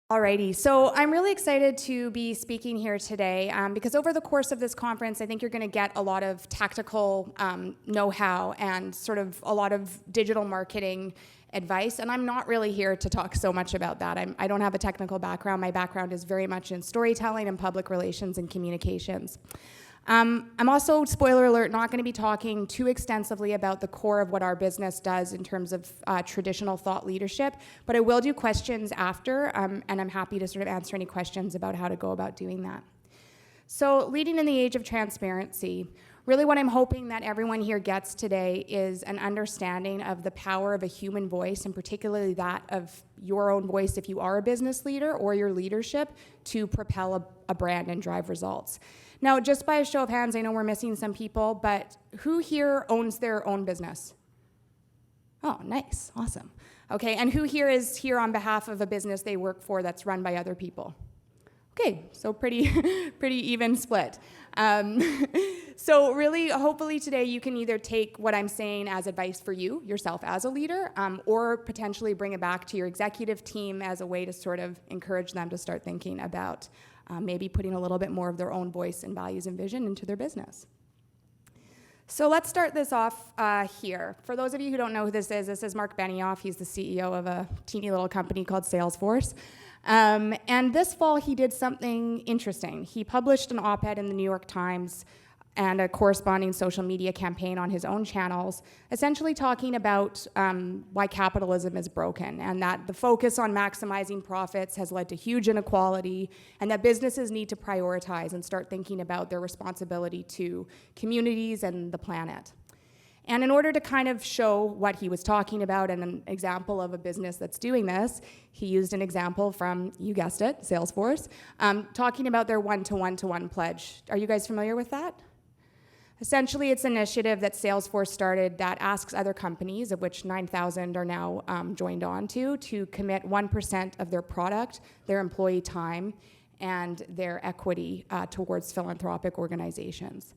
Alrighty, so I'm really excited to be speaking here today because over the course of this conference, I think you're going to get a lot of tactical know-how and sort of a lot of digital marketing advice, and I'm not really here to talk so much about that. I don't have a technical background. My background is very much in storytelling and public relations and communications. I'm also, spoiler alert, not going to be talking too extensively about the core of what our business does in terms of traditional thought leadership, but I will do questions after, and I'm happy to sort of answer any questions about how to go about doing that. So, leading in the age of transparency, really what I'm hoping that everyone here gets today is an understanding of the power of a human voice, and particularly that of your own voice if you are a business leader or your leadership to propel a brand and drive results. Now, just by a show of hands, I know we're missing some people, but who here owns their own business? Oh, nice, awesome. Okay, and who here is here on behalf of a business they work for that's run by other people? Okay, so pretty even split. So really, hopefully today you can either take what I'm saying as advice for you, yourself as a leader, or potentially bring it back to your executive team as a way to sort of encourage them to start thinking about maybe putting a little bit more of their own voice and values and vision into their business. So let's start this off here. For those of you who don't know who this is Mark Benioff. He's the CEO of a teeny little company called Salesforce. And this fall, he did something interesting. He published an op-ed in the New York Times and a corresponding social media campaign on his own channels, essentially talking about why capitalism is broken and that the focus on maximizing profits has led to huge inequality and that businesses need to prioritize and start thinking about their responsibility to communities and the planet. And in order to kind of show what he was talking about and an example of a business that's doing this, he used an example from, you guessed it, Salesforce, talking about their one-to-one-to-one pledge. Are you guys familiar with that? Essentially, it's an initiative that Salesforce started that asks other companies, of which 9,000 are now joined on to commit 1% of their product, their employee time, and their equity towards philanthropic organizations.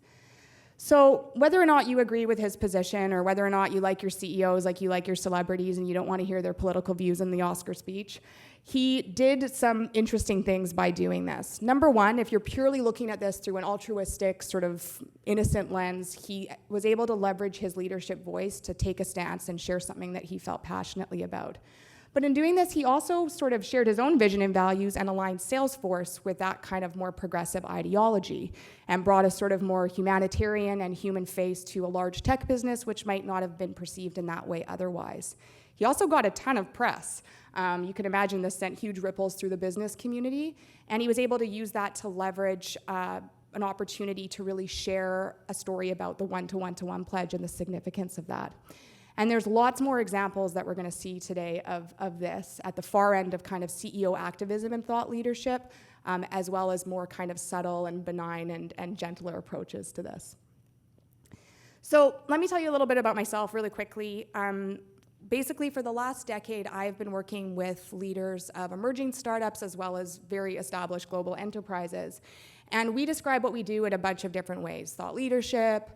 So whether or not you agree with his position or whether or not you like your CEOs like you like your celebrities and you don't want to hear their political views in the Oscar speech, he did some interesting things by doing this. Number one, if you're purely looking at this through an altruistic, sort of innocent lens, he was able to leverage his leadership voice to take a stance and share something that he felt passionately about. But in doing this, he also sort of shared his own vision and values and aligned Salesforce with that kind of more progressive ideology and brought a sort of more humanitarian and human face to a large tech business, which might not have been perceived in that way otherwise. He also got a ton of press. You can imagine this sent huge ripples through the business community, and he was able to use that to leverage an opportunity to really share a story about the one-to-one-to-one pledge and the significance of that. And there's lots more examples that we're going to see today of this at the far end of kind of CEO activism and thought leadership, as well as more kind of subtle and benign and gentler approaches to this. So let me tell you a little bit about myself really quickly. Basically, for the last decade, I've been working with leaders of emerging startups as well as very established global enterprises. And we describe what we do in a bunch of different ways. Thought leadership,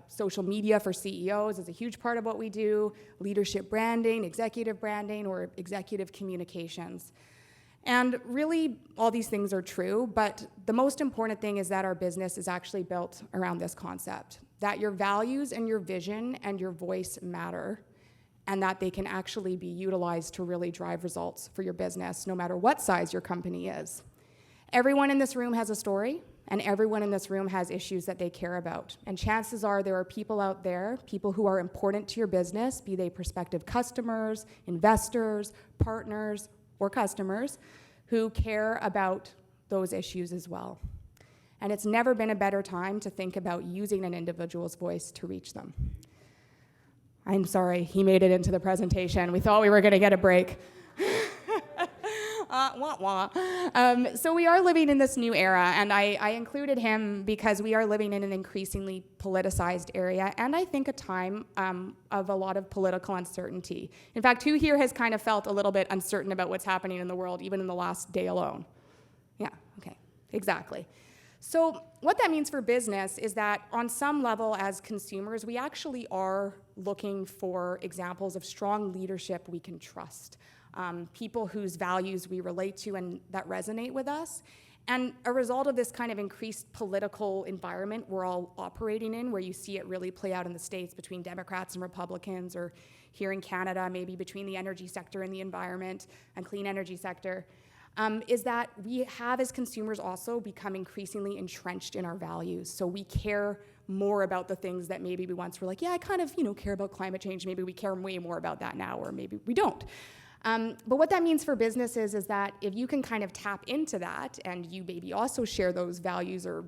social media for CEOs is a huge part of what we do, leadership branding, or executive communications. And really, all these things are true, but the most important thing is that our business is actually built around this concept, that your values and your vision and your voice matter, and that they can actually be utilized to really drive results for your business, no matter what size your company is. Everyone in this room has a story, and everyone in this room has issues that they care about. And chances are there are people out there, people who are important to your business, be they prospective customers, investors, partners, or customers, who care about those issues as well. And it's never been a better time to think about using an individual's voice to reach them. I'm sorry, he made it into the presentation. We thought we were going to get a break. Wah, wah. So we are living in this new era, and I included him because we are living in an increasingly politicized area, and I think a time of a lot of political uncertainty. In fact, who here has kind of felt a little bit uncertain about what's happening in the world, even in the last day alone? Yeah, okay, exactly. So what that means for business is that on some level as consumers, we actually are looking for examples of strong leadership we can trust. people whose values we relate to and that resonate with us. And a result of this kind of increased political environment we're all operating in, where you see it really play out in the States between Democrats and Republicans, or here in Canada, maybe between the energy sector and the environment and clean energy sector, is that we have as consumers also become increasingly entrenched in our values. So we care more about the things that maybe we once were like, yeah, I kind of care about climate change. Maybe we care way more about that now, or maybe we don't. But what that means for businesses is that if you can kind of tap into that, and you maybe also share those values or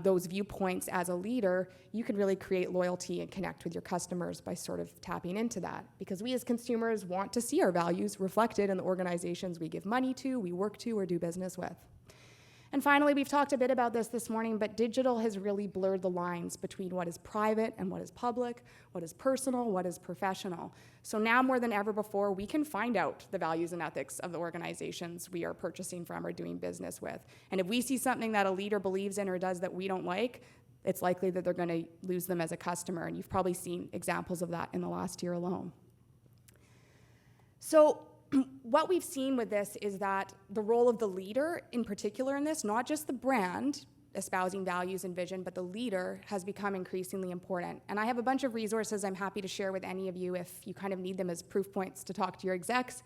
those viewpoints as a leader, you can really create loyalty and connect with your customers by sort of tapping into that. Because we as consumers want to see our values reflected in the organizations we give money to, we work to, or do business with. And finally, we've talked a bit about this morning, but digital has really blurred the lines between what is private and what is public, what is personal, what is professional. So now more than ever before, we can find out the values and ethics of the organizations we are purchasing from or doing business with. And if we see something that a leader believes in or does that we don't like, it's likely that they're going to lose them as a customer. And you've probably seen examples of that in the last year alone. So what we've seen with this is that the role of the leader in particular in this, not just the brand espousing values and vision, but the leader has become increasingly important. And I have a bunch of resources I'm happy to share with any of you if you kind of need them as proof points to talk to your execs.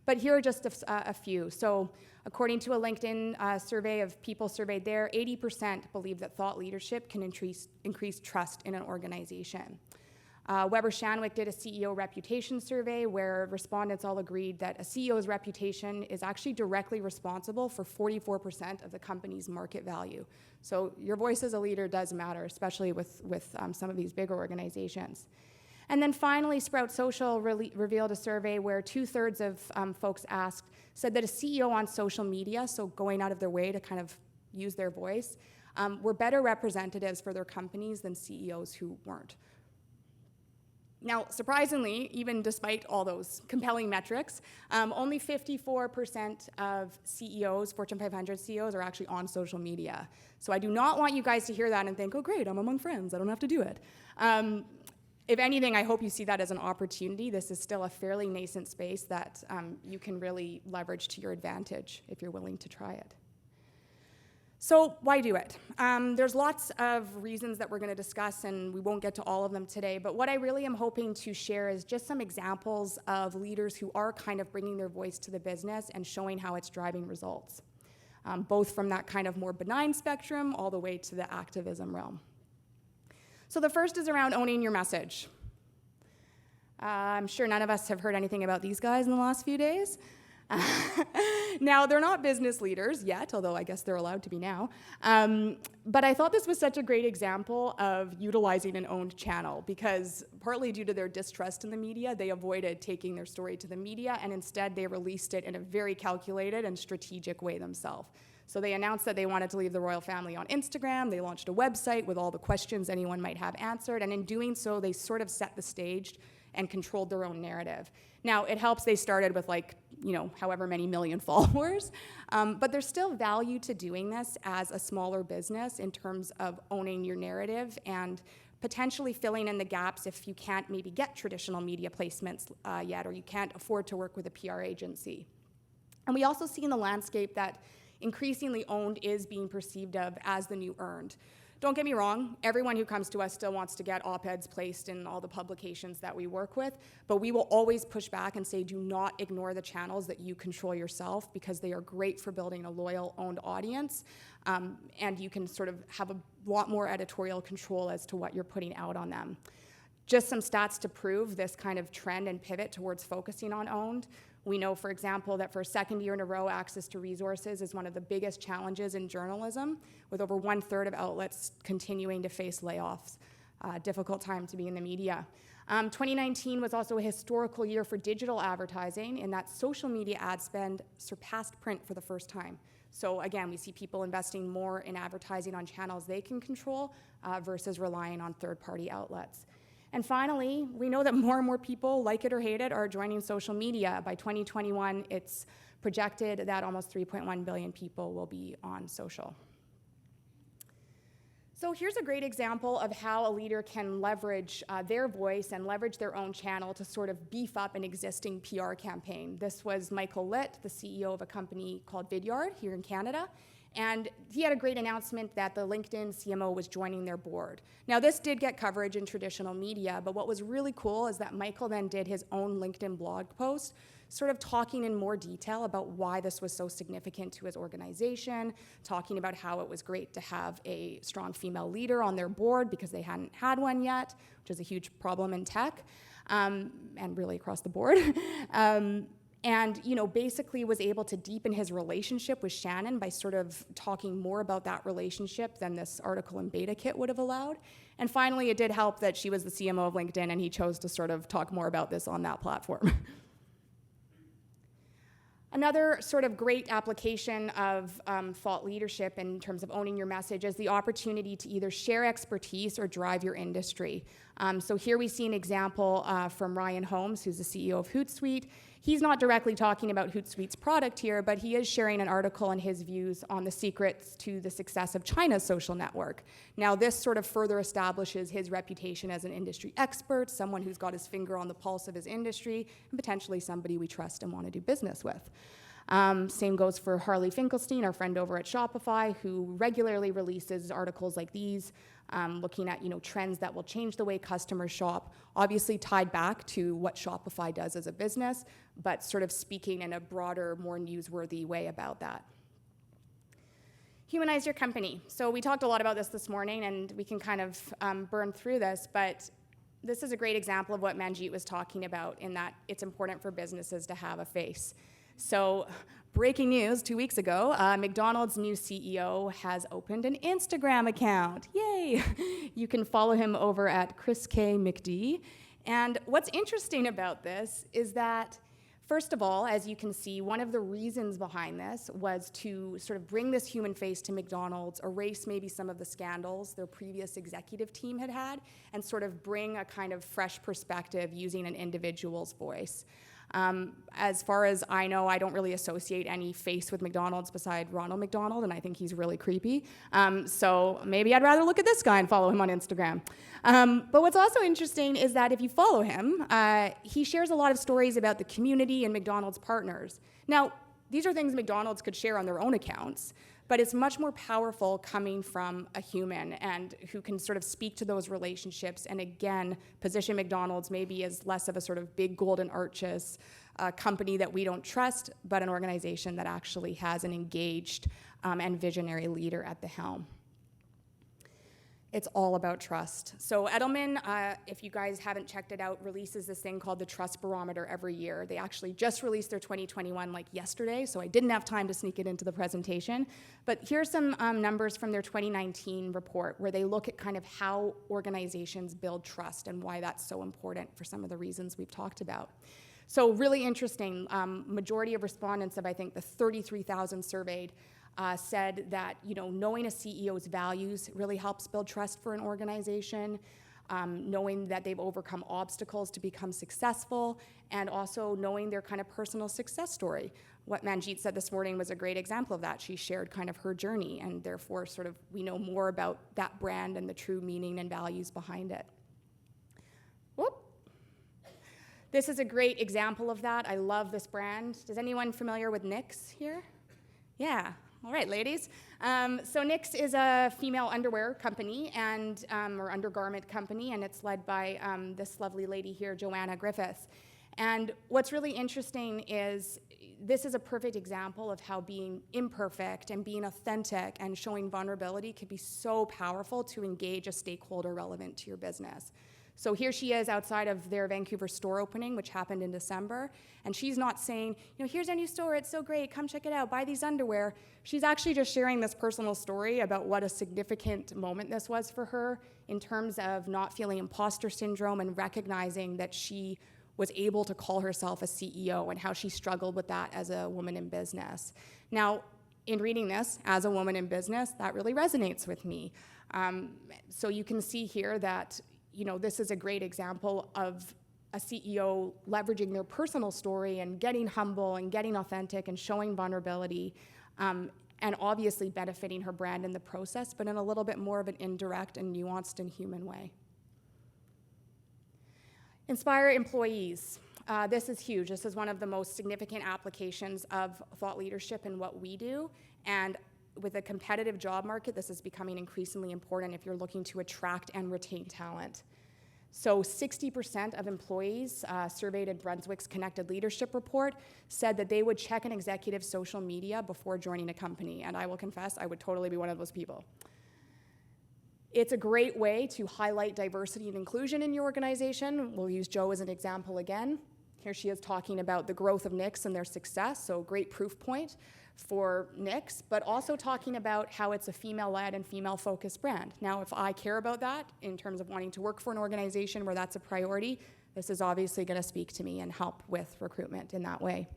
But here are just a few. So according to a LinkedIn survey of people surveyed there, 80% believe that thought leadership can increase trust in an organization. Weber Shandwick did a CEO reputation survey where respondents all agreed that a CEO's reputation is actually directly responsible for 44% of the company's market value. So your voice as a leader does matter, especially with some of these bigger organizations. And then finally, Sprout Social revealed a survey where 2/3 of folks asked said that a CEO on social media, so going out of their way to kind of use their voice, were better representatives for their companies than CEOs who weren't. Now, surprisingly, even despite all those compelling metrics, only 54% of CEOs, Fortune 500 CEOs, are actually on social media. So I do not want you guys to hear that and think, oh great, I'm among friends, I don't have to do it. If anything, I hope you see that as an opportunity. This is still a fairly nascent space that you can really leverage to your advantage if you're willing to try it. So why do it? There's lots of reasons that we're going to discuss, and we won't get to all of them today, but what I really am hoping to share is just some examples of leaders who are kind of bringing their voice to the business and showing how it's driving results, both from that kind of more benign spectrum all the way to the activism realm. So the first is around owning your message. I'm sure none of us have heard anything about these guys in the last few days. Now, they're not business leaders yet, although I guess they're allowed to be now. But I thought this was such a great example of utilizing an owned channel because partly due to their distrust in the media, they avoided taking their story to the media, and instead they released it in a very calculated and strategic way themselves. So they announced that they wanted to leave the royal family on Instagram. They launched a website with all the questions anyone might have answered, and in doing so, they sort of set the stage and controlled their own narrative. Now, it helps they started with however many million followers, but there's still value to doing this as a smaller business in terms of owning your narrative and potentially filling in the gaps if you can't maybe get traditional media placements yet, or you can't afford to work with a PR agency. And we also see in the landscape that increasingly owned is being perceived of as the new earned. Don't get me wrong, everyone who comes to us still wants to get op-eds placed in all the publications that we work with, but we will always push back and say do not ignore the channels that you control yourself because they are great for building a loyal, owned audience, and you can sort of have a lot more editorial control as to what you're putting out on them. Just some stats to prove this kind of trend and pivot towards focusing on owned. We know, for example, that for a second year in a row, access to resources is one of the biggest challenges in journalism, with over 1/3 of outlets continuing to face layoffs. Difficult time to be in the media. 2019 was also a historical year for digital advertising in that social media ad spend surpassed print for the first time. So again, we see people investing more in advertising on channels they can control versus relying on third-party outlets. And finally, we know that more and more people, like it or hate it, are joining social media. By 2021, it's projected that almost 3.1 billion people will be on social. So here's a great example of how a leader can leverage their voice and leverage their own channel to sort of beef up an existing PR campaign. This was Michael Litt, the CEO of a company called Vidyard here in Canada. And he had a great announcement that the LinkedIn CMO was joining their board. Now, this did get coverage in traditional media, but what was really cool is that Michael then did his own LinkedIn blog post, sort of talking in more detail about why this was so significant to his organization, talking about how it was great to have a strong female leader on their board because they hadn't had one yet, which is a huge problem in tech, and really across the board. And basically was able to deepen his relationship with Shannon by sort of talking more about that relationship than this article in Beta Kit would have allowed. And finally, it did help that she was the CMO of LinkedIn and he chose to sort of talk more about this on that platform. Another sort of great application of thought leadership in terms of owning your message is the opportunity to either share expertise or drive your industry. So here we see an example from Ryan Holmes, who's the CEO of Hootsuite. He's not directly talking about Hootsuite's product here, but he is sharing an article and his views on the secrets to the success of China's social network. Now, this sort of further establishes his reputation as an industry expert, someone who's got his finger on the pulse of his industry, and potentially somebody we trust and want to do business with. Same goes for Harley Finkelstein, our friend over at Shopify, who regularly releases articles like these, looking at trends that will change the way customers shop, obviously tied back to what Shopify does as a business, but sort of speaking in a broader, more newsworthy way about that. Humanize your company. So we talked a lot about this morning, and we can kind of burn through this, but this is a great example of what Manjeet was talking about in that it's important for businesses to have a face. So breaking news 2 weeks ago, McDonald's new CEO has opened an Instagram account. Yay! You can follow him over at Chris K. McD. And what's interesting about this is that, first of all, as you can see, one of the reasons behind this was to sort of bring this human face to McDonald's, erase maybe some of the scandals their previous executive team had, and sort of bring a kind of fresh perspective using an individual's voice. As far as I know, I don't really associate any face with McDonald's beside Ronald McDonald, and I think he's really creepy. So maybe I'd rather look at this guy and follow him on Instagram. But what's also interesting is that if you follow him, he shares a lot of stories about the community and McDonald's partners. Now, these are things McDonald's could share on their own accounts, but it's much more powerful coming from a human and who can sort of speak to those relationships and, again, position McDonald's maybe as less of a sort of big golden arches company that we don't trust, but an organization that actually has an engaged and visionary leader at the helm. It's all about trust. So Edelman, if you guys haven't checked it out, releases this thing called the Trust Barometer every year. They actually just released their 2021 like yesterday, so I didn't have time to sneak it into the presentation. But here's some numbers from their 2019 report where they look at kind of how organizations build trust and why that's so important for some of the reasons we've talked about. So really interesting, majority of respondents of I think the 33,000 surveyed said that knowing a CEO's values really helps build trust for an organization, knowing that they've overcome obstacles to become successful, and also knowing their kind of personal success story. What Manjeet said this morning was a great example of that. She shared kind of her journey, and therefore sort of we know more about that brand and the true meaning and values behind it. Whoop. This is a great example of that. I love this brand. Is anyone familiar with Knix here? Yeah. All right, ladies. So Knix is a female underwear company and or undergarment company, and it's led by this lovely lady here, Joanna Griffiths. And what's really interesting is this is a perfect example of how being imperfect and being authentic and showing vulnerability can be so powerful to engage a stakeholder relevant to your business. So here she is outside of their Vancouver store opening, which happened in December, and she's not saying, here's our new store, it's so great, come check it out, buy these underwear. She's actually just sharing this personal story about what a significant moment this was for her in terms of not feeling imposter syndrome and recognizing that she was able to call herself a CEO and how she struggled with that as a woman in business. Now, in reading this, as a woman in business, that really resonates with me. So you can see here that this is a great example of a CEO leveraging their personal story and getting humble and getting authentic and showing vulnerability and obviously benefiting her brand in the process, but in a little bit more of an indirect and nuanced and human way. Inspire employees. This is huge. This is one of the most significant applications of thought leadership in what we do, and with a competitive job market, this is becoming increasingly important if you're looking to attract and retain talent. So 60% of employees surveyed in Brunswick's Connected Leadership Report said that they would check an executive's social media before joining a company, and I will confess, I would totally be one of those people. It's a great way to highlight diversity and inclusion in your organization. We'll use Jo as an example again. Here she is talking about the growth of Nix and their success, so great proof point for Nix, but also talking about how it's a female-led and female-focused brand. Now, if I care about that in terms of wanting to work for an organization where that's a priority, this is obviously going to speak to me and help with recruitment in that way.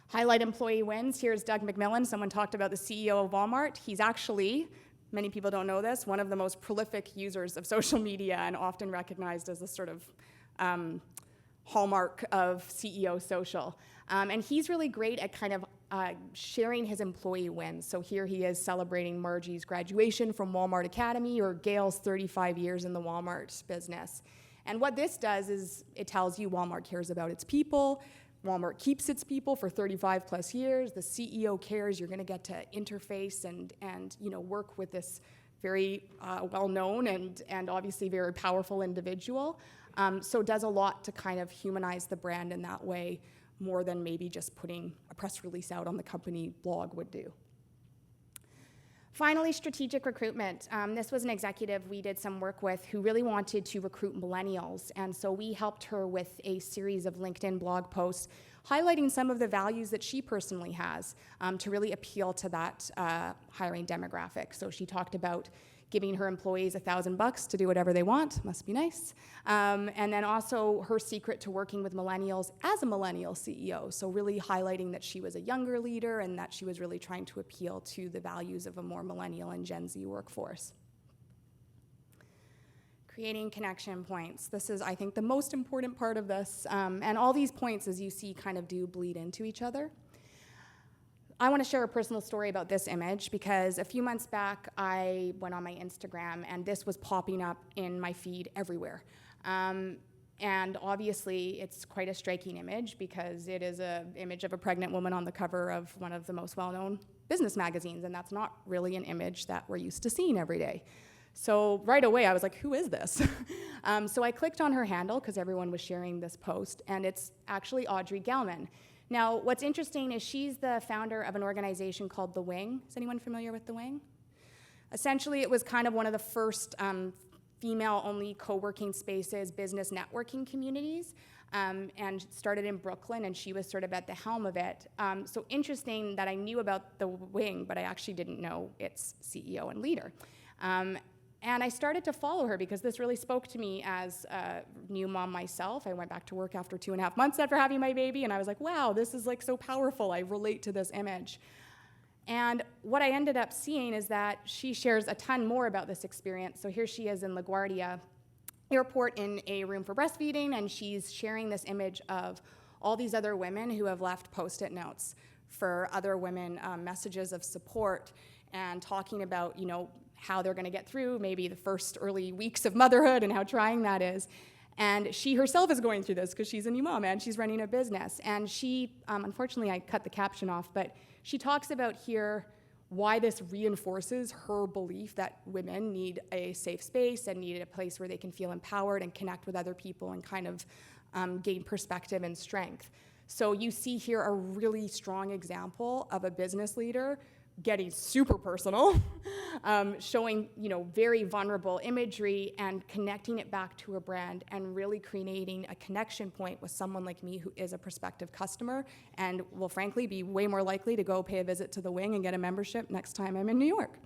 Highlight employee wins. Here's Doug McMillan. Someone talked about the CEO of Walmart. He's actually, many people don't know this, one of the most prolific users of social media and often recognized as a sort of hallmark of CEO social. And he's really great at kind of sharing his employee wins. So here he is celebrating Margie's graduation from Walmart Academy or Gail's 35 years in the Walmart business. And what this does is it tells you Walmart cares about its people, Walmart keeps its people for 35 plus years, the CEO cares, you're gonna get to interface and work with this very well-known and obviously very powerful individual. So it does a lot to kind of humanize the brand in that way, more than maybe just putting a press release out on the company blog would do. Finally, strategic recruitment. This was an executive we did some work with who really wanted to recruit millennials, and so we helped her with a series of LinkedIn blog posts highlighting some of the values that she personally has to really appeal to that hiring demographic. So she talked about giving her employees $1,000 to do whatever they want, must be nice. And then also her secret to working with millennials as a millennial CEO. So really highlighting that she was a younger leader and that she was really trying to appeal to the values of a more millennial and Gen Z workforce. Creating connection points. This is, I think, the most important part of this. And all these points, as you see, kind of do bleed into each other. I want to share a personal story about this image because a few months back I went on my Instagram and this was popping up in my feed everywhere. And obviously it's quite a striking image because it is an image of a pregnant woman on the cover of one of the most well-known business magazines, and that's not really an image that we're used to seeing every day. So right away I was like, who is this? So I clicked on her handle because everyone was sharing this post, and it's actually Audrey Gelman. Now, what's interesting is she's the founder of an organization called The Wing. Is anyone familiar with The Wing? Essentially, it was kind of one of the first female-only co-working spaces, business networking communities, and started in Brooklyn, and she was sort of at the helm of it. So interesting that I knew about The Wing, but I actually didn't know its CEO and leader. And I started to follow her because this really spoke to me as a new mom myself. I went back to work after 2.5 months after having my baby, and I was like, wow, this is like so powerful. I relate to this image. And what I ended up seeing is that she shares a ton more about this experience. So here she is in LaGuardia Airport in a room for breastfeeding, and she's sharing this image of all these other women who have left Post-it notes for other women, messages of support, and talking about, how they're going to get through maybe the first early weeks of motherhood and how trying that is. And she herself is going through this because she's a new mom and she's running a business. And she, unfortunately, I cut the caption off, but she talks about here why this reinforces her belief that women need a safe space and need a place where they can feel empowered and connect with other people and kind of gain perspective and strength. So you see here a really strong example of a business leader getting super personal, showing very vulnerable imagery and connecting it back to a brand and really creating a connection point with someone like me who is a prospective customer and will frankly be way more likely to go pay a visit to The Wing and get a membership next time I'm in New York.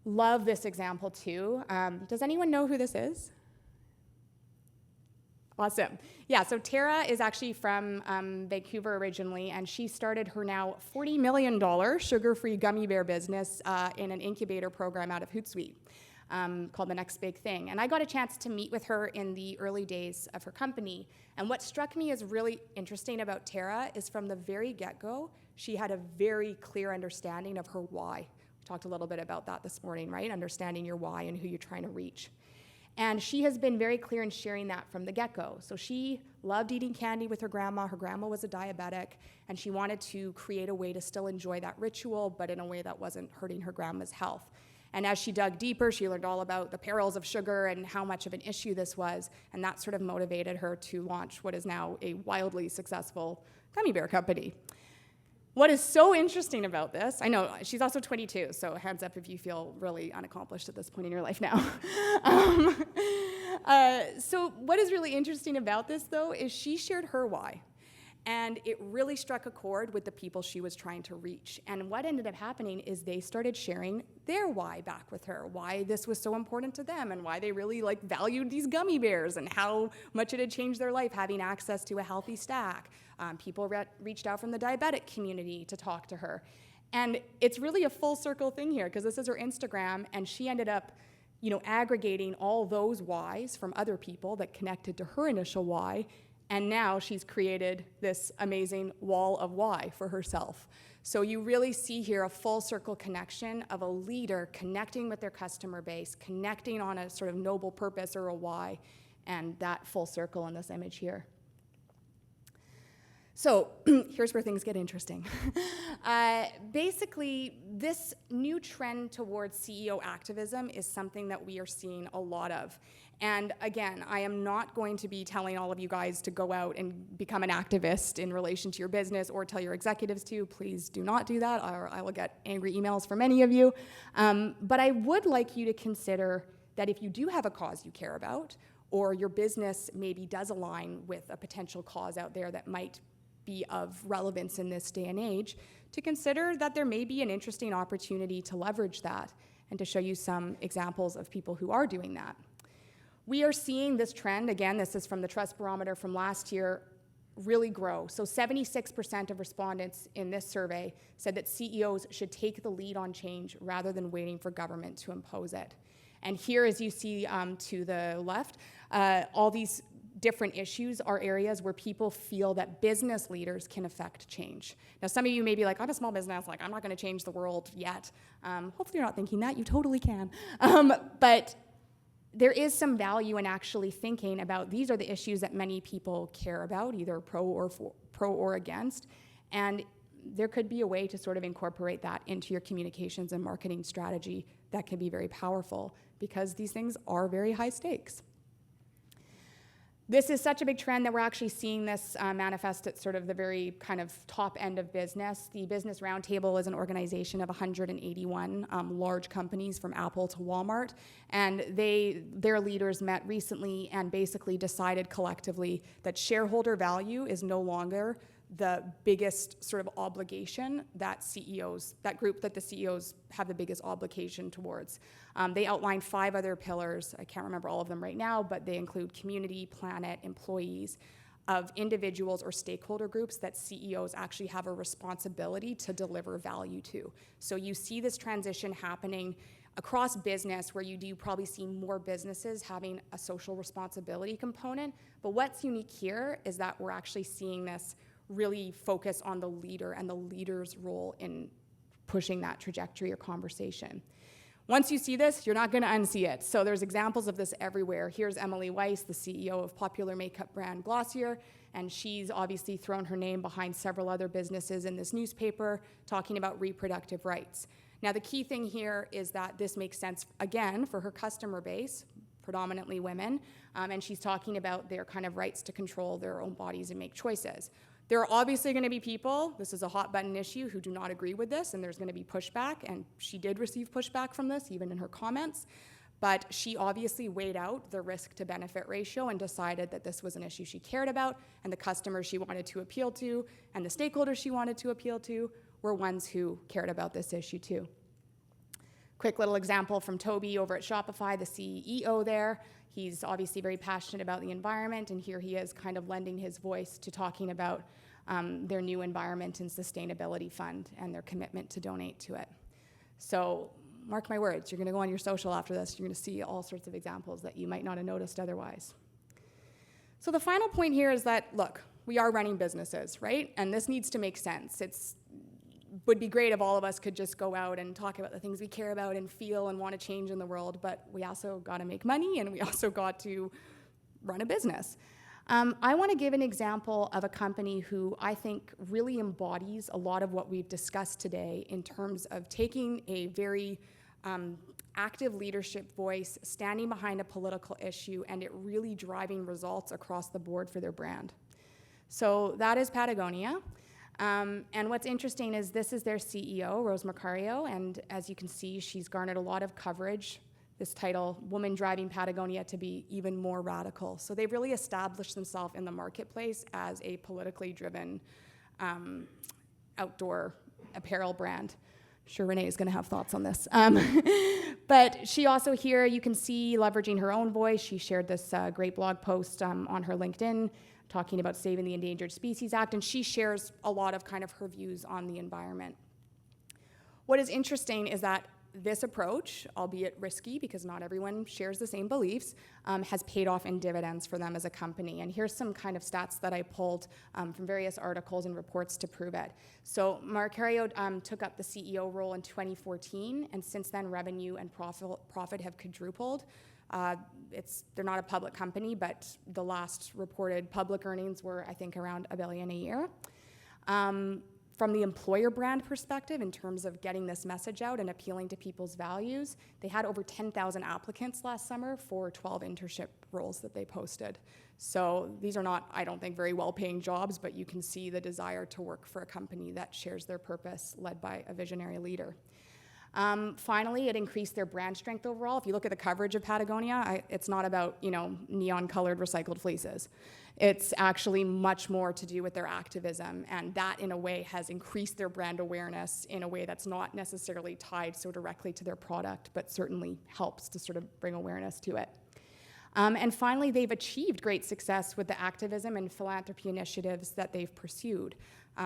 Love this example too. Does anyone know who this is? Awesome. Yeah, so Tara is actually from Vancouver originally, and she started her now $40 million sugar-free gummy bear business in an incubator program out of Hootsuite. called The Next Big Thing. And I got a chance to meet with her in the early days of her company. And what struck me as really interesting about Tara is from the very get-go, she had a very clear understanding of her why. We talked a little bit about that this morning, right? Understanding your why and who you're trying to reach. And she has been very clear in sharing that from the get-go. So she loved eating candy with her grandma. Her grandma was a diabetic, and she wanted to create a way to still enjoy that ritual, but in a way that wasn't hurting her grandma's health. And as she dug deeper, she learned all about the perils of sugar and how much of an issue this was, and that sort of motivated her to launch what is now a wildly successful gummy bear company. What is so interesting about this, I know she's also 22, so hands up if you feel really unaccomplished at this point in your life now. So what is really interesting about this, though, is she shared her why. And it really struck a chord with the people she was trying to reach. And what ended up happening is they started sharing their why back with her, why this was so important to them and why they really valued these gummy bears and how much it had changed their life having access to a healthy stack. People reached out from the diabetic community to talk to her. And it's really a full circle thing here because this is her Instagram, and she ended up aggregating all those whys from other people that connected to her initial why. And now she's created this amazing wall of why for herself. So you really see here a full circle connection of a leader connecting with their customer base, connecting on a sort of noble purpose or a why, and that full circle in this image here. So here's where things get interesting. Basically, this new trend towards CEO activism is something that we are seeing a lot of. And again, I am not going to be telling all of you guys to go out and become an activist in relation to your business or tell your executives to. Please do not do that, or I will get angry emails from many of you. But I would like you to consider that if you do have a cause you care about, or your business maybe does align with a potential cause out there that might be of relevance in this day and age, to consider that there may be an interesting opportunity to leverage that and to show you some examples of people who are doing that. We are seeing this trend, again, this is from the Trust Barometer from last year, really grow. So 76% of respondents in this survey said that CEOs should take the lead on change rather than waiting for government to impose it. And here, as you see to the left, all these different issues are areas where people feel that business leaders can affect change. Now, some of you may be like, I'm a small business, I'm not going to change the world yet. Hopefully you're not thinking that, you totally can. But there is some value in actually thinking about these are the issues that many people care about, either pro or against, and there could be a way to sort of incorporate that into your communications and marketing strategy that can be very powerful because these things are very high stakes. This is such a big trend that we're actually seeing this manifest at sort of the very kind of top end of business. The Business Roundtable is an organization of 181 large companies from Apple to Walmart, and their leaders met recently and basically decided collectively that shareholder value is no longer the biggest sort of obligation that group that the CEOs have the biggest obligation towards. They outlined 5 other pillars. I can't remember all of them right now, but they include community, planet, employees, of individuals or stakeholder groups that CEOs actually have a responsibility to deliver value to. So you see this transition happening across business where you do probably see more businesses having a social responsibility component. But what's unique here is that we're actually seeing this really focus on the leader and the leader's role in pushing that trajectory or conversation. Once you see this, you're not going to unsee it. So there's examples of this everywhere. Here's Emily Weiss, the CEO of popular makeup brand Glossier, and she's obviously thrown her name behind several other businesses in this newspaper talking about reproductive rights. Now, the key thing here is that this makes sense, again, for her customer base, predominantly women, and she's talking about their kind of rights to control their own bodies and make choices. There are obviously going to be people, this is a hot button issue, who do not agree with this, and there's going to be pushback, and she did receive pushback from this, even in her comments, but she obviously weighed out the risk to benefit ratio and decided that this was an issue she cared about, and the customers she wanted to appeal to, and the stakeholders she wanted to appeal to, were ones who cared about this issue too. Quick little example from Toby over at Shopify, the CEO there. He's obviously very passionate about the environment, and here he is kind of lending his voice to talking about their new environment and sustainability fund and their commitment to donate to it. So mark my words, you're going to go on your social after this, you're going to see all sorts of examples that you might not have noticed otherwise. So the final point here is that, look, we are running businesses, right? And this needs to make sense. Would be great if all of us could just go out and talk about the things we care about and feel and want to change in the world, but we also got to make money and we also got to run a business. I want to give an example of a company who I think really embodies a lot of what we've discussed today in terms of taking a very active leadership voice, standing behind a political issue, and it really driving results across the board for their brand. So that is Patagonia. And what's interesting is this is their CEO, Rose Macario, and as you can see, she's garnered a lot of coverage. This title, Woman Driving Patagonia to be Even More Radical. So they've really established themselves in the marketplace as a politically driven outdoor apparel brand. I'm sure Renee is going to have thoughts on this. But she also here, you can see, leveraging her own voice. She shared this great blog post on her LinkedIn talking about Saving the Endangered Species Act, and she shares a lot of kind of her views on the environment. What is interesting is that this approach, albeit risky because not everyone shares the same beliefs, has paid off in dividends for them as a company. And here's some kind of stats that I pulled from various articles and reports to prove it. So Macario took up the CEO role in 2014, and since then revenue and profit have quadrupled. They're not a public company, but the last reported public earnings were, I think, around $1 billion a year. From the employer brand perspective, in terms of getting this message out and appealing to people's values, they had over 10,000 applicants last summer for 12 internship roles that they posted. So these are not, I don't think, very well-paying jobs, but you can see the desire to work for a company that shares their purpose, led by a visionary leader. Finally, it increased their brand strength overall. If you look at the coverage of Patagonia, it's not about, neon-colored recycled fleeces. It's actually much more to do with their activism, and that, in a way, has increased their brand awareness in a way that's not necessarily tied so directly to their product, but certainly helps to sort of bring awareness to it. And finally, they've achieved great success with the activism and philanthropy initiatives that they've pursued.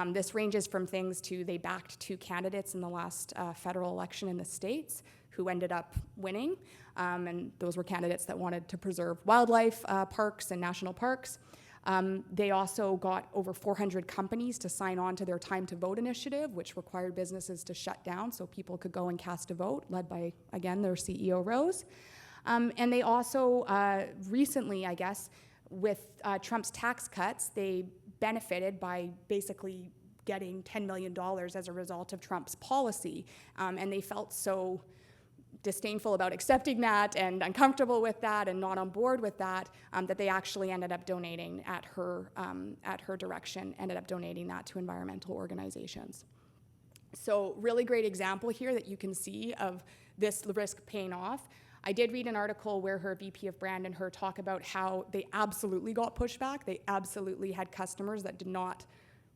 This ranges from things to they backed 2 candidates in the last federal election in the States who ended up winning, and those were candidates that wanted to preserve wildlife parks and national parks. They also got over 400 companies to sign on to their Time to Vote initiative, which required businesses to shut down so people could go and cast a vote, led by, again, their CEO, Rose. And they also recently, I guess, with Trump's tax cuts, they benefited by basically getting $10 million as a result of Trump's policy. And they felt so disdainful about accepting that and uncomfortable with that and not on board with that, that they actually ended up donating at her direction, ended up donating that to environmental organizations. So really great example here that you can see of this risk paying off. I did read an article where her VP of brand and her talk about how they absolutely got pushback. They absolutely had customers that did not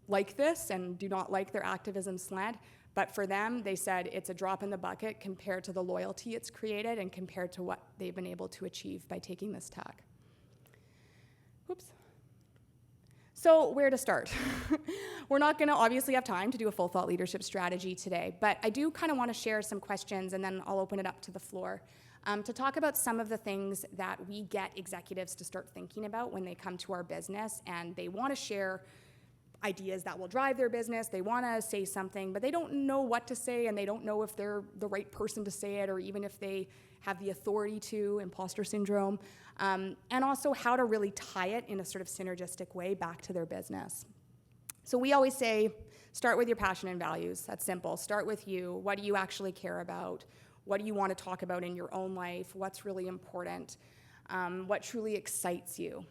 like this and do not like their activism slant. But for them, they said it's a drop in the bucket compared to the loyalty it's created and compared to what they've been able to achieve by taking this tack. Oops. So where to start? We're not going to obviously have time to do a full thought leadership strategy today, but I do kind of want to share some questions and then I'll open it up to the floor. To talk about some of the things that we get executives to start thinking about when they come to our business and they want to share ideas that will drive their business, they want to say something, but they don't know what to say and they don't know if they're the right person to say it or even if they have the authority to, imposter syndrome, and also how to really tie it in a sort of synergistic way back to their business. So we always say, start with your passion and values. That's simple. Start with you. What do you actually care about? What do you want to talk about in your own life? What's really important? What truly excites you?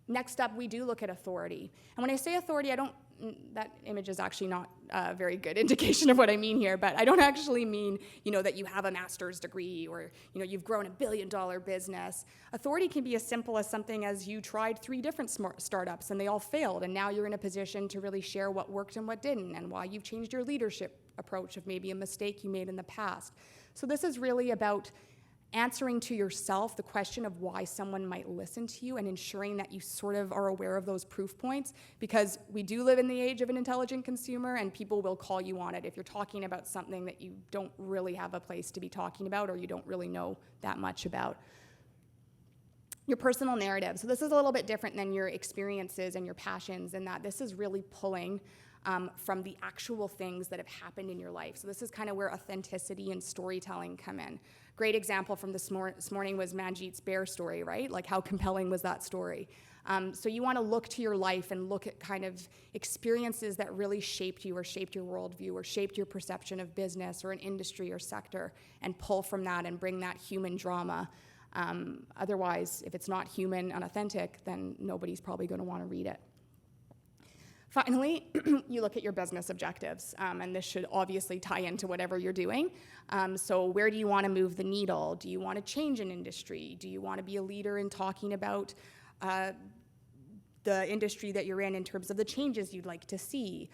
Next up, we do look at authority. And when I say authority, that image is actually not a very good indication of what I mean here, but I don't actually mean, that you have a master's degree or, you've grown $1 billion business. Authority can be as simple as something as you tried 3 different startups and they all failed, and now you're in a position to really share what worked and what didn't and why you've changed your leadership approach of maybe a mistake you made in the past. So this is really about answering to yourself the question of why someone might listen to you and ensuring that you sort of are aware of those proof points, because we do live in the age of an intelligent consumer and people will call you on it if you're talking about something that you don't really have a place to be talking about or you don't really know that much about. Your personal narrative. So this is a little bit different than your experiences and your passions, in that this is really pulling from the actual things that have happened in your life. So this is kind of where authenticity and storytelling come in. Great example from this morning was Manjeet's bear story, right? Like, how compelling was that story? So you want to look to your life and look at kind of experiences that really shaped you or shaped your worldview or shaped your perception of business or an industry or sector, and pull from that and bring that human drama. Otherwise, if it's not human and authentic, then nobody's probably going to want to read it. Finally, you look at your business objectives, and this should obviously tie into whatever you're doing. So where do you want to move the needle? Do you want to change an industry? Do you want to be a leader in talking about the industry that you're in terms of the changes you'd like to see?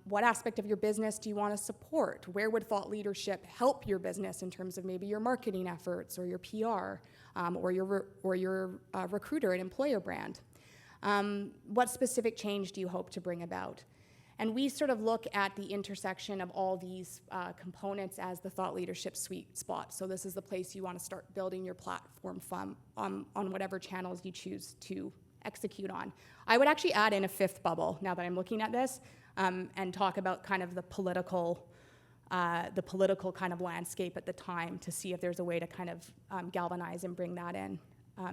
What aspect of your business do you want to support? Where would thought leadership help your business in terms of maybe your marketing efforts or your PR, or your recruiter and employer brand? What specific change do you hope to bring about? And we sort of look at the intersection of all these components as the thought leadership sweet spot. So this is the place you want to start building your platform from, on whatever channels you choose to execute on. I would actually add in a fifth bubble now that I'm looking at this, and talk about kind of the political kind of landscape at the time, to see if there's a way to kind of galvanize and bring that in,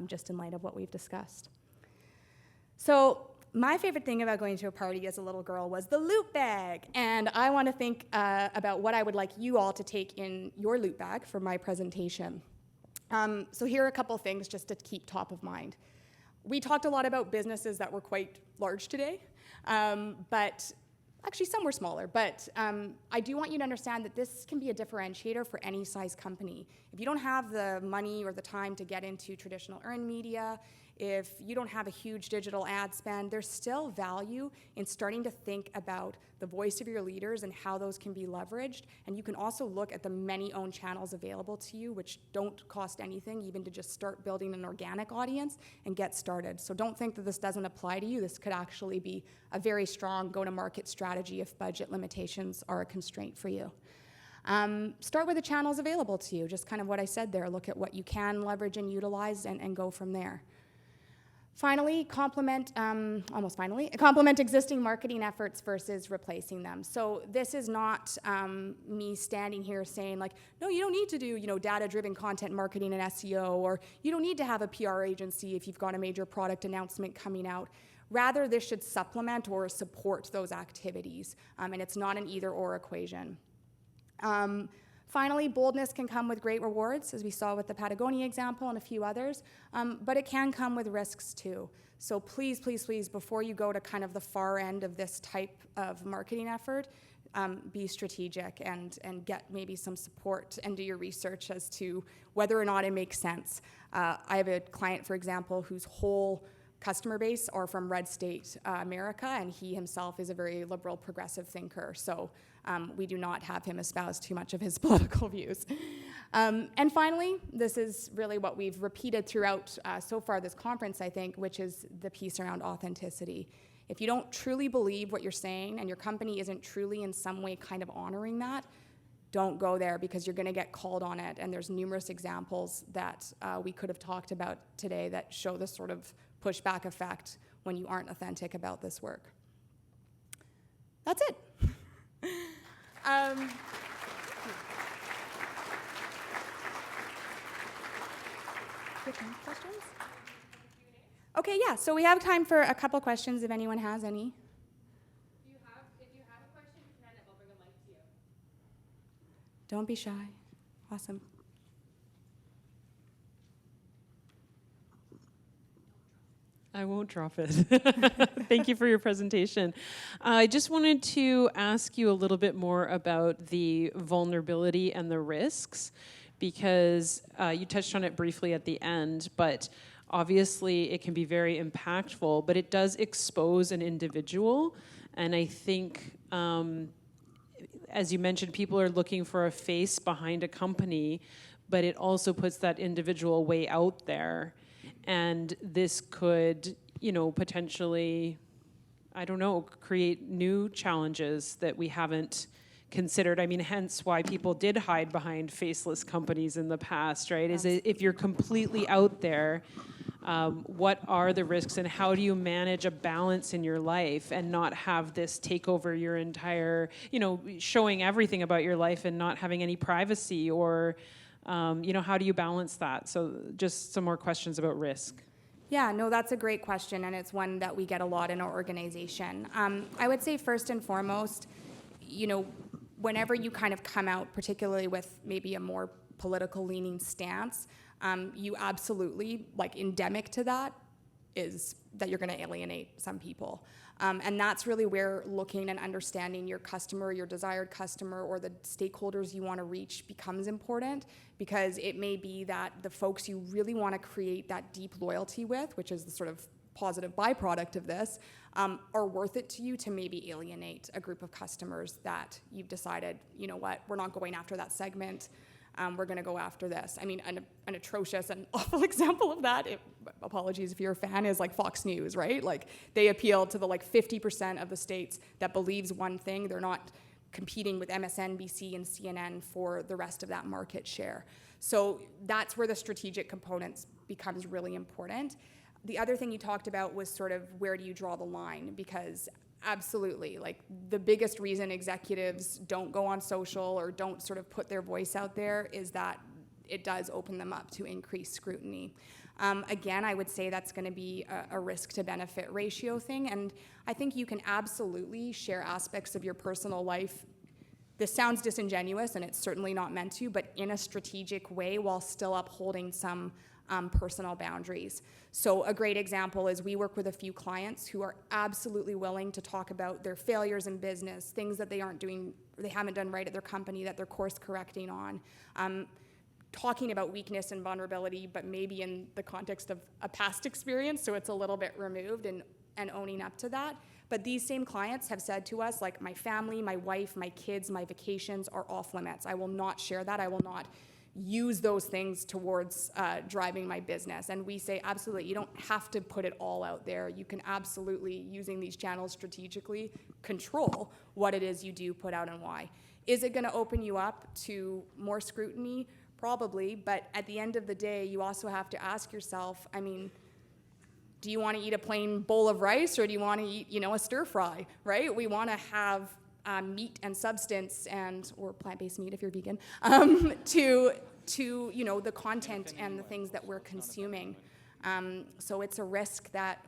just in light of what we've discussed. So my favorite thing about going to a party as a little girl was the loot bag. And I want to think about what I would like you all to take in your loot bag for my presentation. So here are a couple things just to keep top of mind. We talked a lot about businesses that were quite large today, but actually some were smaller. But I do want you to understand that this can be a differentiator for any size company. If you don't have the money or the time to get into traditional earned media, if you don't have a huge digital ad spend, there's still value in starting to think about the voice of your leaders and how those can be leveraged. And you can also look at the many owned channels available to you, which don't cost anything, even to just start building an organic audience and get started. So don't think that this doesn't apply to you. This could actually be a very strong go-to-market strategy if budget limitations are a constraint for you. Start with the channels available to you, just kind of what I said there. Look at what you can leverage and utilize and go from there. Finally, complement existing marketing efforts versus replacing them. So this is not me standing here saying like, no, you don't need to do data-driven content marketing and SEO, or you don't need to have a PR agency if you've got a major product announcement coming out. Rather, this should supplement or support those activities, and it's not an either-or equation. Finally, boldness can come with great rewards, as we saw with the Patagonia example and a few others, but it can come with risks too. So please, please, please, before you go to kind of the far end of this type of marketing effort, be strategic and get maybe some support and do your research as to whether or not it makes sense. I have a client, for example, whose whole customer base are from red state America, and he himself is a very liberal, progressive thinker. So we do not have him espouse too much of his political views. And finally, this is really what we've repeated throughout so far this conference, I think, which is the piece around authenticity. If you don't truly believe what you're saying and your company isn't truly in some way kind of honoring that, don't go there, because you're going to get called on it. And there's numerous examples that we could have talked about today that show this sort of pushback effect when you aren't authentic about this work. That's it. Questions? Okay, yeah, so we have time for a couple questions if anyone has any. If you have a question, stand up, I'll bring a mic to you. Don't be shy. Awesome. I won't drop it. Thank you for your presentation. I just wanted to ask you a little bit more about the vulnerability and the risks, because you touched on it briefly at the end, but obviously it can be very impactful, but it does expose an individual. And I think, as you mentioned, people are looking for a face behind a company, but it also puts that individual way out there. And this could, potentially, I don't know, create new challenges that we haven't considered. I mean, hence why people did hide behind faceless companies in the past, right? Is it, if you're completely out there, what are the risks and how do you manage a balance in your life and not have this take over your entire, showing everything about your life and not having any privacy, or, how do you balance that? So just some more questions about risk. Yeah, no, that's a great question, and it's one that we get a lot in our organization. I would say first and foremost, whenever you kind of come out, particularly with maybe a more political leaning stance, you absolutely, endemic to that is that you're going to alienate some people. And that's really where looking and understanding your customer, your desired customer, or the stakeholders you want to reach becomes important, because it may be that the folks you really want to create that deep loyalty with, which is the sort of positive byproduct of this, are worth it to you to maybe alienate a group of customers that you've decided, we're not going after that segment. We're going to go after this. I mean, an atrocious and awful example of that, apologies if you're a fan, is Fox News, right? They appeal to the 50% of the states that believes one thing. They're not competing with MSNBC and CNN for the rest of that market share. So that's where the strategic components becomes really important. The other thing you talked about was sort of where do you draw the line, because absolutely, the biggest reason executives don't go on social or don't sort of put their voice out there is that it does open them up to increased scrutiny. Again, I would say that's going to be a risk to benefit ratio thing, and I think you can absolutely share aspects of your personal life. This sounds disingenuous, and it's certainly not meant to, but in a strategic way while still upholding some personal boundaries. So a great example is we work with a few clients who are absolutely willing to talk about their failures in business, things that they haven't done right at their company that they're course correcting on, talking about weakness and vulnerability, but maybe in the context of a past experience, so it's a little bit removed, and owning up to that. But these same clients have said to us, my family, my wife, my kids, my vacations are off limits. I will not share that. I will not use those things towards driving my business. And we say, absolutely, you don't have to put it all out there. You can absolutely, using these channels strategically, control what it is you do put out and why. Is it going to open you up to more scrutiny? Probably, but at the end of the day, you also have to ask yourself, do you want to eat a plain bowl of rice, or do you want to eat, a stir fry, right? We want to have meat and substance or plant-based meat if you're vegan, to the content and the things that we're consuming. So it's a risk that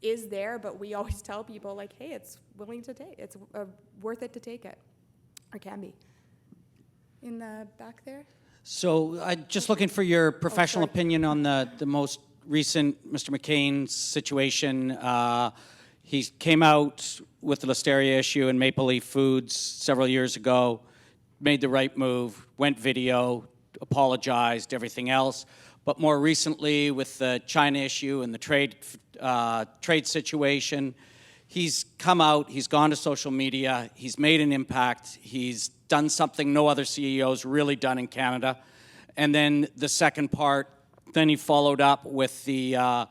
is there, but we always tell people hey, it's worth it to take it, or can be. In the back there. So just looking for your professional opinion on the most recent Mr. McCain's situation. He came out with the listeria issue in Maple Leaf Foods several years ago, made the right move, went video, apologized, everything else. But more recently, with the China issue and the trade situation, he's come out, he's gone to social media, he's made an impact, he's done something no other CEO's really done in Canada. And then the second part, then he followed up with the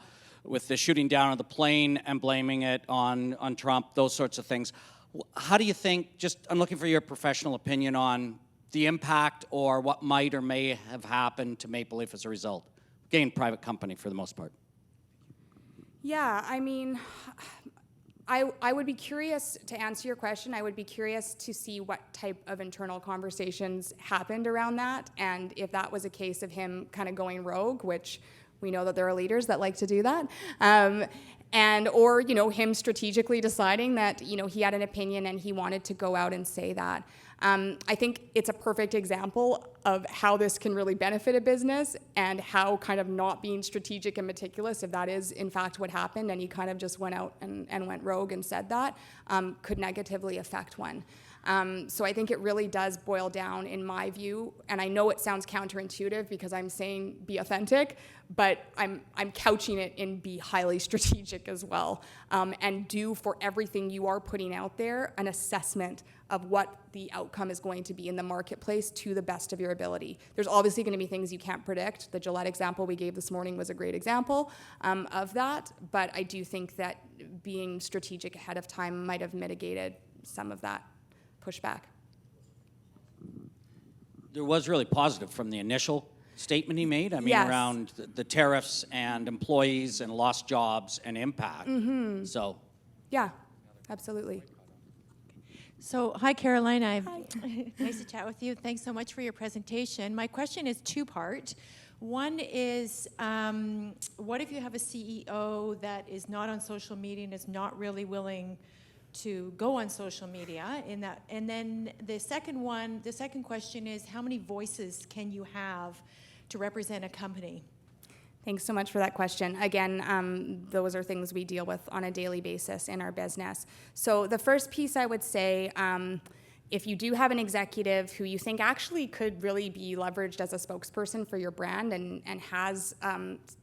shooting down of the plane and blaming it on Trump, those sorts of things. How do you think, I'm looking for your professional opinion on the impact or what might or may have happened to Maple Leaf as a result? Again, private company for the most part. Yeah, I would be curious, to answer your question, I would be curious to see what type of internal conversations happened around that, and if that was a case of him kind of going rogue, which we know that there are leaders that like to do that, or him strategically deciding that he had an opinion and he wanted to go out and say that. I think it's a perfect example of how this can really benefit a business, and how kind of not being strategic and meticulous, if that is in fact what happened, and he kind of just went out and went rogue and said that, could negatively affect one. So I think it really does boil down, in my view, and I know it sounds counterintuitive because I'm saying be authentic, but I'm couching it in be highly strategic as well, and do for everything you are putting out there an assessment of what the outcome is going to be in the marketplace to the best of your ability. There's obviously going to be things you can't predict. The Gillette example we gave this morning was a great example of that, but I do think that being strategic ahead of time might have mitigated some of that pushback. There was really positive from the initial statement he made. I mean, Yes. around the tariffs and employees and lost jobs and impact. So, Yeah, absolutely. So, hi, Caroline. Nice to chat with you. Thanks so much for your presentation. My question is two-part. One is, what if you have a CEO that is not on social media and is not really willing to go on social media in that? And then the second question is, how many voices can you have to represent a company? Thanks so much for that question. Again, those are things we deal with on a daily basis in our business. So the first piece I would say, if you do have an executive who you think actually could really be leveraged as a spokesperson for your brand and has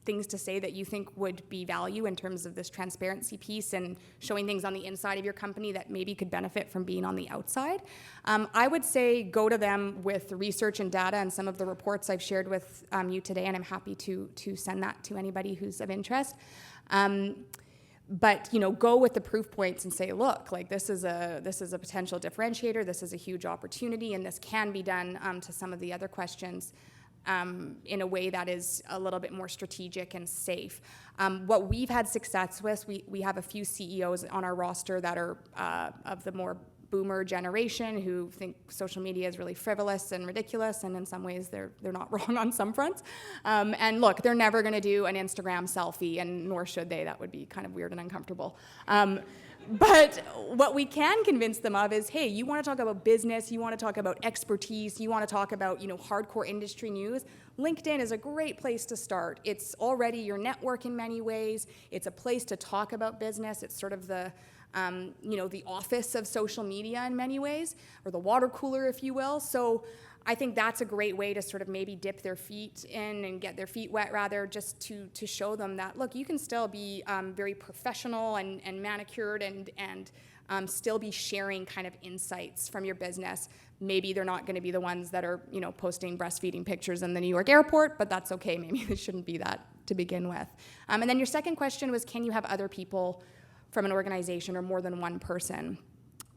things to say that you think would be value in terms of this transparency piece and showing things on the inside of your company that maybe could benefit from being on the outside, I would say go to them with research and data and some of the reports I've shared with you today, and I'm happy to send that to anybody who's of interest. But go with the proof points and say, look, like this is a potential differentiator, this is a huge opportunity, and this can be done to some of the other questions in a way that is a little bit more strategic and safe. What we've had success with, we have a few CEOs on our roster that are of the more boomer generation who think social media is really frivolous and ridiculous, and in some ways they're not wrong on some fronts. And look, they're never going to do an Instagram selfie, and nor should they. That would be kind of weird and uncomfortable. But what we can convince them of is, hey, you want to talk about business, you want to talk about expertise, you want to talk about hardcore industry news. LinkedIn is a great place to start. It's already your network in many ways. It's a place to talk about business. It's sort of the the office of social media in many ways, or the water cooler, if you will. So I think that's a great way to sort of maybe dip their feet in and get their feet wet, rather, just to show them that, look, you can still be very professional and manicured and still be sharing kind of insights from your business. Maybe they're not going to be the ones that are, posting breastfeeding pictures in the New York airport, but that's okay. Maybe it shouldn't be that to begin with. And then your second question was, can you have other people from an organization or more than one person?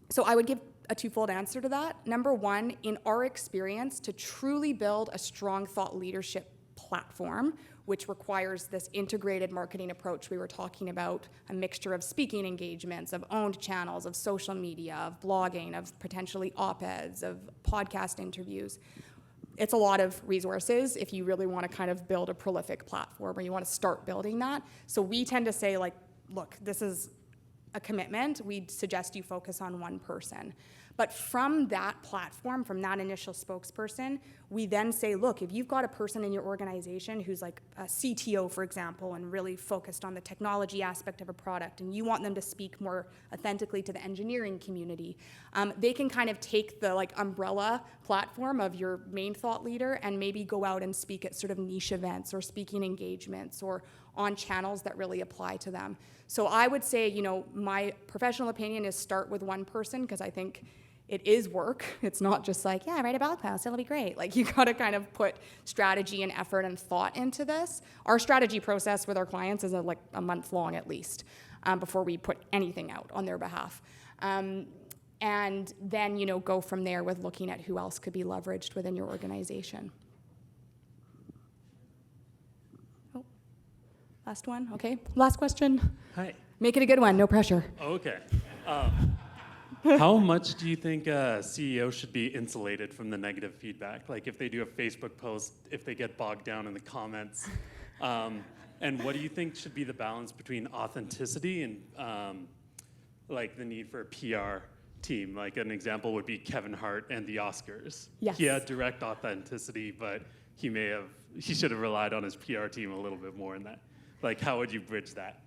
So I would give a twofold answer to that. Number one, in our experience, to truly build a strong thought leadership platform, which requires this integrated marketing approach we were talking about, a mixture of speaking engagements, of owned channels, of social media, of blogging, of potentially op-eds, of podcast interviews. It's a lot of resources if you really want to kind of build a prolific platform, or you want to start building that. So we tend to say, like, look, this is a commitment. We'd suggest you focus on one person. But from that platform, from that initial spokesperson, we then say, look, if you've got a person in your organization who's like a CTO, for example, and really focused on the technology aspect of a product, and you want them to speak more authentically to the engineering community, they can kind of take the umbrella platform of your main thought leader and maybe go out and speak at sort of niche events or speaking engagements or on channels that really apply to them. So I would say, my professional opinion is start with one person, because I think it is work. It's not just like, yeah, write a blog post, it'll be great. Like, you got to kind of put strategy and effort and thought into this. Our strategy process with our clients is a month long at least before we put anything out on their behalf. And then, go from there with looking at who else could be leveraged within your organization. Oh, last one, okay. Last question. Hi. Make it a good one, no pressure. Okay. How much do you think a CEO should be insulated from the negative feedback? Like, if they do a Facebook post, if they get bogged down in the comments, and what do you think should be the balance between authenticity and the need for a PR team? Like, an example would be Kevin Hart and the Oscars. Yes. He had direct authenticity, but he should have relied on his PR team a little bit more in that. Like, how would you bridge that?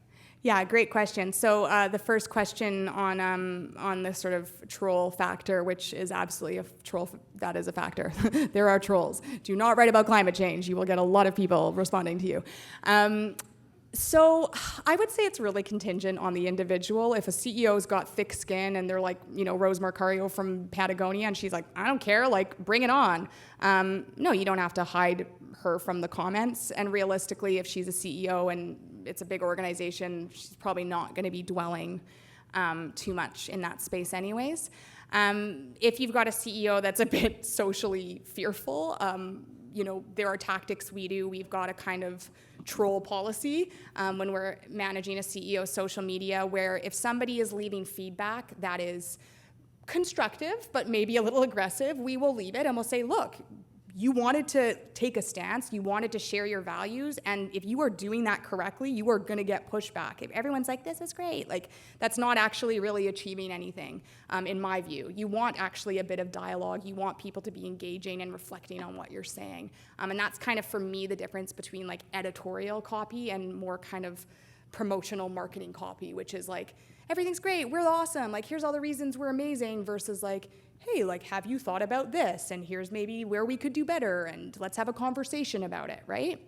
Yeah, great question. So the first question on the sort of troll factor, which is absolutely a troll, that is a factor. There are trolls. Do not write about climate change. You will get a lot of people responding to you. So I would say it's really contingent on the individual. If a CEO's got thick skin and they're like, Rose Marcario from Patagonia, and she's like, I don't care, like, bring it on. No, you don't have to hide her from the comments. And realistically, if she's a CEO and it's a big organization, she's probably not going to be dwelling too much in that space anyways. If you've got a CEO that's a bit socially fearful, there are tactics we do. We've got a kind of troll policy when we're managing a CEO's social media, where if somebody is leaving feedback that is constructive but maybe a little aggressive, we will leave it and we'll say, look, you wanted to take a stance, you wanted to share your values, and if you are doing that correctly, you are going to get pushback. If everyone's like, this is great, like, that's not actually really achieving anything, in my view. You want actually a bit of dialogue. You want people to be engaging and reflecting on what you're saying. And that's kind of, for me, the difference between like editorial copy and more kind of promotional marketing copy, which is like, everything's great, we're awesome, like, here's all the reasons we're amazing, versus like, hey, like, have you thought about this? And here's maybe where we could do better, and let's have a conversation about it, right?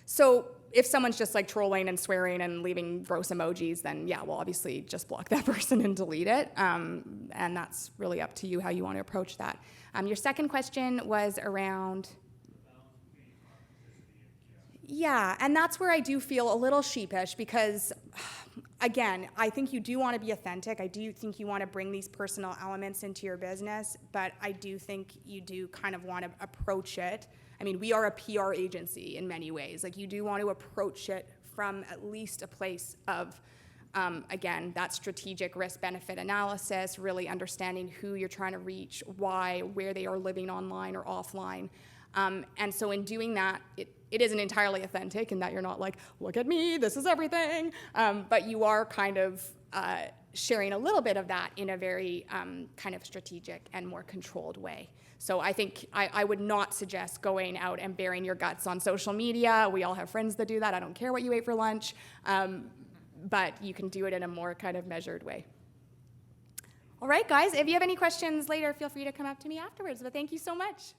So if someone's just like trolling and swearing and leaving gross emojis, then yeah, well, obviously just block that person and delete it. And that's really up to you how you want to approach that. Your second question was around... Yeah, and that's where I do feel a little sheepish because, again, I think you do want to be authentic. I do think you want to bring these personal elements into your business, but I do think you do kind of want to approach it. I mean, we are a PR agency in many ways. Like, you do want to approach it from at least a place of, again, that strategic risk-benefit analysis, really understanding who you're trying to reach, why, where they are living online or offline. And so in doing that, it isn't entirely authentic in that you're not like, look at me, this is everything. But you are kind of sharing a little bit of that in a very kind of strategic and more controlled way. So I think I would not suggest going out and bearing your guts on social media. We all have friends that do that. I don't care what you ate for lunch. But you can do it in a more kind of measured way. All right, guys, if you have any questions later, feel free to come up to me afterwards. But thank you so much.